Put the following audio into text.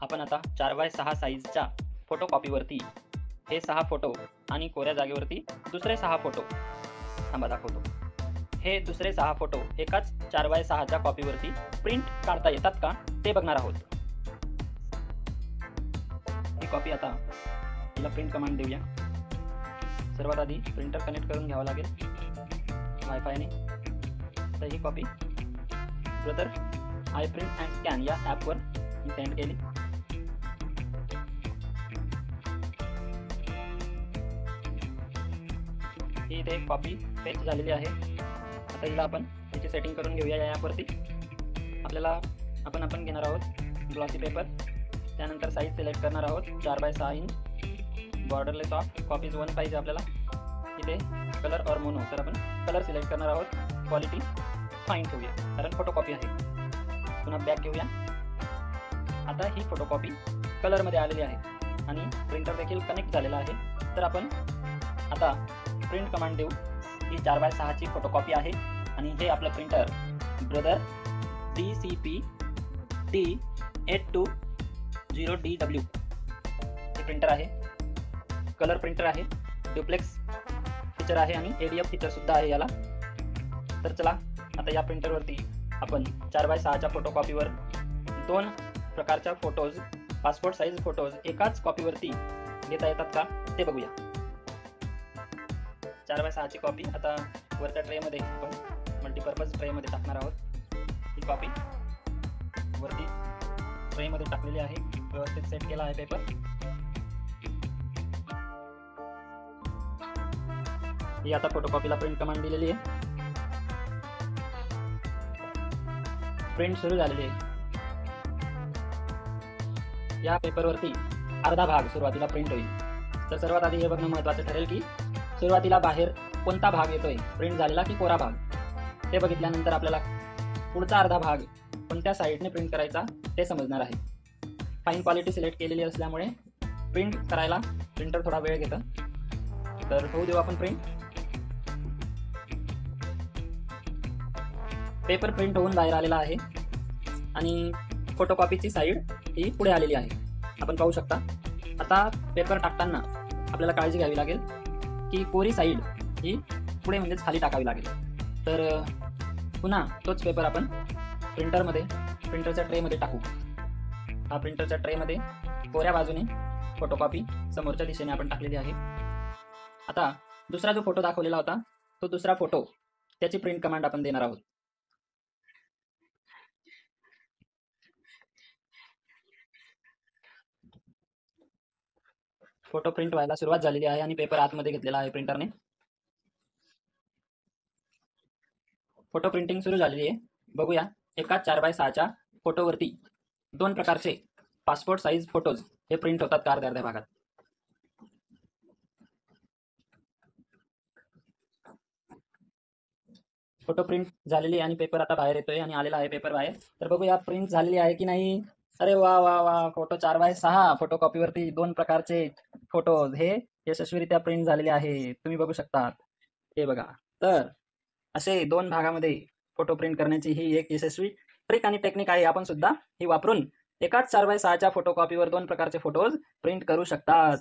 आपण आता 4x6 साईजच्या फोटो कॉपीवरती हे 6 फोटो आणि कोऱ्या जागेवरती दुसरे 6 फोटो थांबा दाखवतो। हे दुसरे 6 फोटो एकाच 4x6च्या कॉपीवरती प्रिंट काढता येतात का ते बघणार आहोत। ही कॉपी आता तिला प्रिंट कमांड देऊया। सर्वात आधी प्रिंटर कनेक्ट करून घ्यावं लागेल वायफायने। तर ही copy brother I print and scan या ॲपवर मी सेंड केली। ही इथे कॉपी पेस्ट झालेली आहे। आता हिला आपण याची सेटिंग करून घेऊया या ॲपवरती। आपण घेणार आहोत ग्लॉसी पेपर, त्यानंतर साईज सिलेक्ट करणार आहोत 4x6 inch, borderless of, copies 1 पाहिजे आपल्याला। इथे कलर और मोनो, तर आपण कलर सिलेक्ट करणार आहोत। क्वालिटी फाईन ठेवूया कारण फोटोकॉपी आहे। पुन्हा बॅक घेऊया। आता ही फोटोकॉपी कलरमध्ये आलेली आहे आणि प्रिंटर देखील कनेक्ट झालेला आहे। तर आपण आता प्रिंट कमांड देऊ। ही 4x6ची फोटोकॉपी आहे आणि हे आपलं प्रिंटर ब्रदर DCP T8200DW हे प्रिंटर आहे। कलर प्रिंटर आहे, ड्युप्लेक्स फीचर आहे आणि ADF फीचर सुद्धा आहे याला। तर चला आता या प्रिंटरवरती आपण 4x6च्या फोटोकॉपीवर 2 प्रकारच्या फोटोज, पासपोर्ट साईज फोटोज एकाच कॉपीवरती घेता येतात का ते बघूया। 4x6ची कॉपी आता वरच्या ट्रेमध्ये आपण मल्टीपर्पज ट्रेमध्ये टाकणार आहोत। ही कॉपी वरती ट्रेमध्ये टाकलेली आहे, व्यवस्थित सेट केला आहे पेपर। ही आता फोटोकॉपीला प्रिंट कमांड दिलेली आहे। प्रिंट सुरू झालेली आहे। या पेपरवरती अर्धा भाग सुरुवातीला प्रिंट होईल। तर सर्वात आधी हे बघणं महत्त्वाचं ठरेल की सुरुवातीला बाहेर कोणता भाग येतोय, प्रिंट झालेला की कोरा भाग। ते बघितल्यानंतर आपल्याला पुढचा अर्धा भाग कोणत्या साईडने प्रिंट करायचा ते समजणार आहे। फाईन क्वालिटी सिलेक्ट केलेली असल्यामुळे प्रिंट करायला प्रिंटर थोडा वेळ घेतं। तर होऊ देऊ आपण प्रिंट। पेपर प्रिंट होऊन बाहेर आलेला आहे आणि फोटोकॉपीची साईड ही पुढे आलेली आहे, आपण पाहू शकता। आता पेपर टाकताना आपल्याला काळजी घ्यावी लागेल की कोरी साईड ही पुढे म्हणजेच खाली टाकावी लागेल। तर पुन्हा तोच पेपर आपण प्रिंटरच्या ट्रेमध्ये टाकू। हा प्रिंटरच्या ट्रेमध्ये कोऱ्या बाजूने फोटोकॉपी समोरच्या दिशेने आपण टाकलेली आहे। आता दुसरा जो फोटो दाखवलेला होता तो दुसरा फोटो, त्याची प्रिंट कमांड आपण देणार आहोत। फोटो प्रिंट व्हायला सुरुवात झालेली आहे आणि पेपर आतमध्ये घेतलेला आहे प्रिंटरने। फोटो प्रिंटिंग सुरू झालेली आहे। बघूया एका 4x6च्या फोटोवरती 2 प्रकारचे पासपोर्ट साईज फोटोज हे प्रिंट होतात का अर्ध्या भागात। फोटो प्रिंट झालेली आणि पेपर आता बाहेर येतोय आणि आलेला आहे पेपर बाहेर। तर बघूया प्रिंट झालेली आहे की नाही। अरे वा वा वा, फोटो 4x6 फोटोकॉपीवरती 2 प्रकारचे फोटोज हे यशस्वीरित्या प्रिंट झालेले आहे, तुम्ही बघू शकता। हे बघा, तर असे 2 भागामध्ये फोटो प्रिंट करण्याची ही एक यशस्वी ट्रिक आणि टेक्निक आहे। आपण सुद्धा ही वापरून एकाच 4x6च्या फोटोकॉपीवर 2 प्रकारचे फोटोज प्रिंट करू शकता।